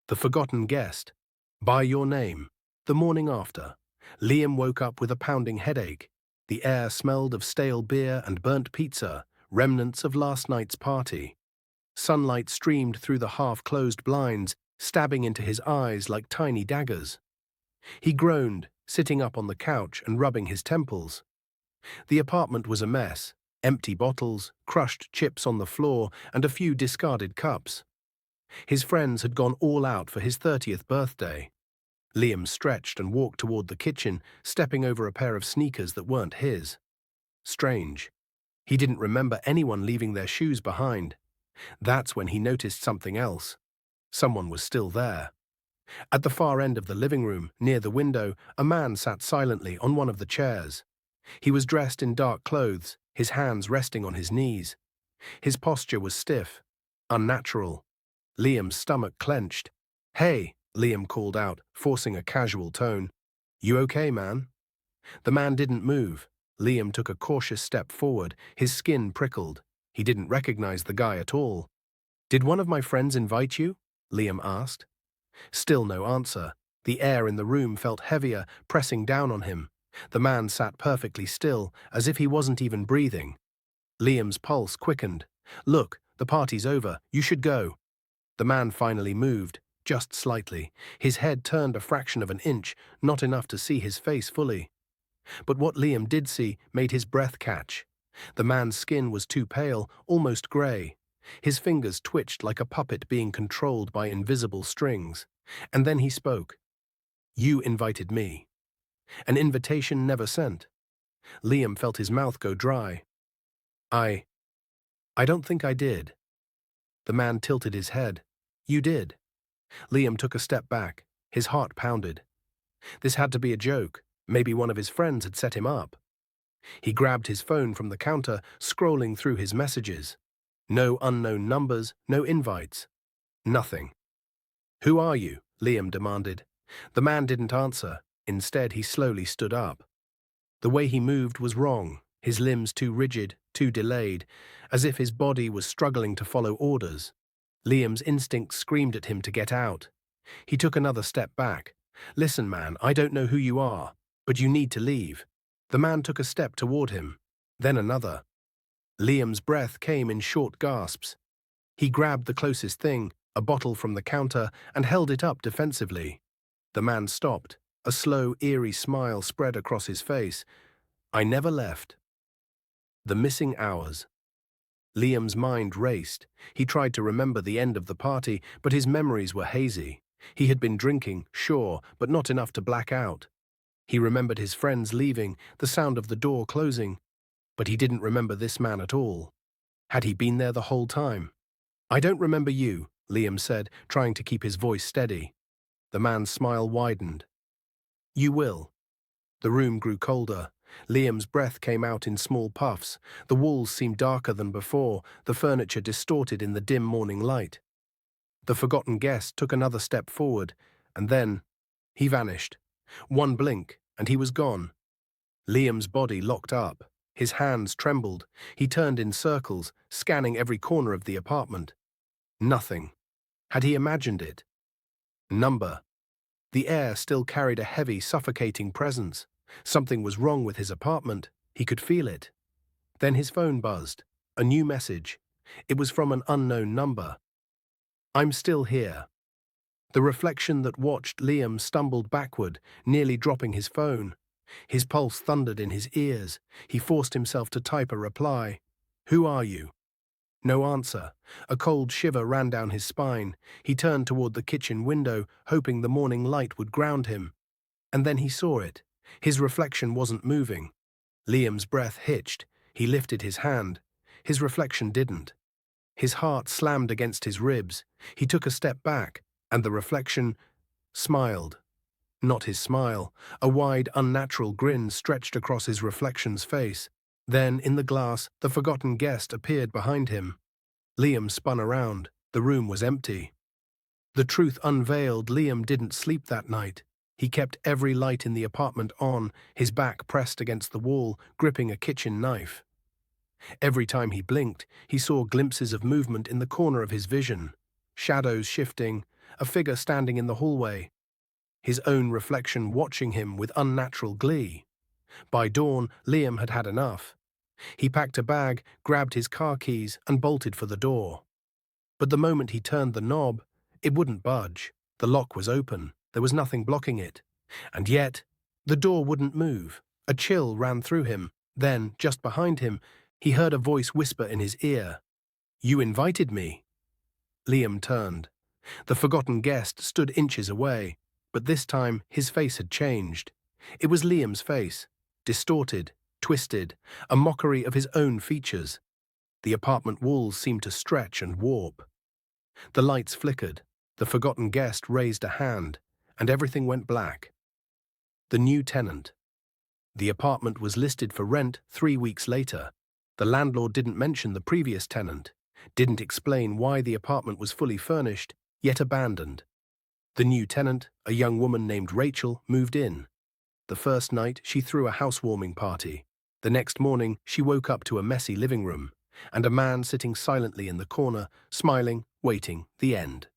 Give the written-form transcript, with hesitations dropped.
The Forgotten Guest, by your name. The morning after, Liam woke up with a pounding headache. The air smelled of stale beer and burnt pizza, remnants of last night's party. Sunlight streamed through the half-closed blinds, stabbing into his eyes like tiny daggers. He groaned, sitting up on the couch and rubbing his temples. The apartment was a mess: empty bottles, crushed chips on the floor, and a few discarded cups. His friends had gone all out for his 30th birthday. Liam stretched and walked toward the kitchen, stepping over a pair of sneakers that weren't his. Strange. He didn't remember anyone leaving their shoes behind. That's when he noticed something else. Someone was still there. At the far end of the living room, near the window, a man sat silently on one of the chairs. He was dressed in dark clothes, his hands resting on his knees. His posture was stiff, unnatural. Liam's stomach clenched. "Hey," Liam called out, forcing a casual tone. "You okay, man?" The man didn't move. Liam took a cautious step forward, his skin prickled. He didn't recognize the guy at all. "Did one of my friends invite you?" Liam asked. Still no answer. The air in the room felt heavier, pressing down on him. The man sat perfectly still, as if he wasn't even breathing. Liam's pulse quickened. "Look, the party's over. You should go." The man finally moved, just slightly. His head turned a fraction of an inch, not enough to see his face fully. But what Liam did see made his breath catch. The man's skin was too pale, almost grey. His fingers twitched like a puppet being controlled by invisible strings. And then he spoke. "You invited me." An invitation never sent. Liam felt his mouth go dry. I don't think I did." The man tilted his head. "You did." Liam took a step back. His heart pounded. This had to be a joke. Maybe one of his friends had set him up. He grabbed his phone from the counter, scrolling through his messages. No unknown numbers, no invites. Nothing. "Who are you?" Liam demanded. The man didn't answer. Instead, he slowly stood up. The way he moved was wrong, his limbs too rigid, too delayed, as if his body was struggling to follow orders. Liam's instinct screamed at him to get out. He took another step back. "Listen, man, I don't know who you are, but you need to leave." The man took a step toward him, then another. Liam's breath came in short gasps. He grabbed the closest thing, a bottle from the counter, and held it up defensively. The man stopped. A slow, eerie smile spread across his face. "I never left." The missing hours. Liam's mind raced. He tried to remember the end of the party, but his memories were hazy. He had been drinking, sure, but not enough to black out. He remembered his friends leaving, the sound of the door closing. But he didn't remember this man at all. Had he been there the whole time? "I don't remember you," Liam said, trying to keep his voice steady. The man's smile widened. "You will." The room grew colder. Liam's breath came out in small puffs. The walls seemed darker than before, the furniture distorted in the dim morning light. The forgotten guest took another step forward, and then he vanished. One blink, and he was gone. Liam's body locked up. His hands trembled. He turned in circles, scanning every corner of the apartment. Nothing. Had he imagined it? Number. The air still carried a heavy, suffocating presence. Something was wrong with his apartment. He could feel it. Then his phone buzzed. A new message. It was from an unknown number. "I'm still here." The reflection that watched Liam stumbled backward, nearly dropping his phone. His pulse thundered in his ears. He forced himself to type a reply. "Who are you?" No answer. A cold shiver ran down his spine. He turned toward the kitchen window, hoping the morning light would ground him. And then he saw it. His reflection wasn't moving. Liam's breath hitched. He lifted his hand. His reflection didn't. His heart slammed against his ribs. He took a step back, and the reflection smiled. Not his smile. A wide, unnatural grin stretched across his reflection's face. Then, in the glass, the forgotten guest appeared behind him. Liam spun around. The room was empty. The truth unveiled, Liam didn't sleep that night. He kept every light in the apartment on, his back pressed against the wall, gripping a kitchen knife. Every time he blinked, he saw glimpses of movement in the corner of his vision. Shadows shifting, a figure standing in the hallway, his own reflection watching him with unnatural glee. By dawn, Liam had had enough. He packed a bag, grabbed his car keys, and bolted for the door. But the moment he turned the knob, it wouldn't budge. The lock was open. There was nothing blocking it. And yet, the door wouldn't move. A chill ran through him. Then, just behind him, he heard a voice whisper in his ear, "You invited me." Liam turned. The forgotten guest stood inches away, but this time his face had changed. It was Liam's face, distorted, twisted, a mockery of his own features. The apartment walls seemed to stretch and warp. The lights flickered, the forgotten guest raised a hand, and everything went black. The new tenant. The apartment was listed for rent 3 weeks later. The landlord didn't mention the previous tenant, didn't explain why the apartment was fully furnished, yet abandoned. The new tenant, a young woman named Rachel, moved in. The first night, she threw a housewarming party. The next morning, she woke up to a messy living room, and a man sitting silently in the corner, smiling, waiting the end.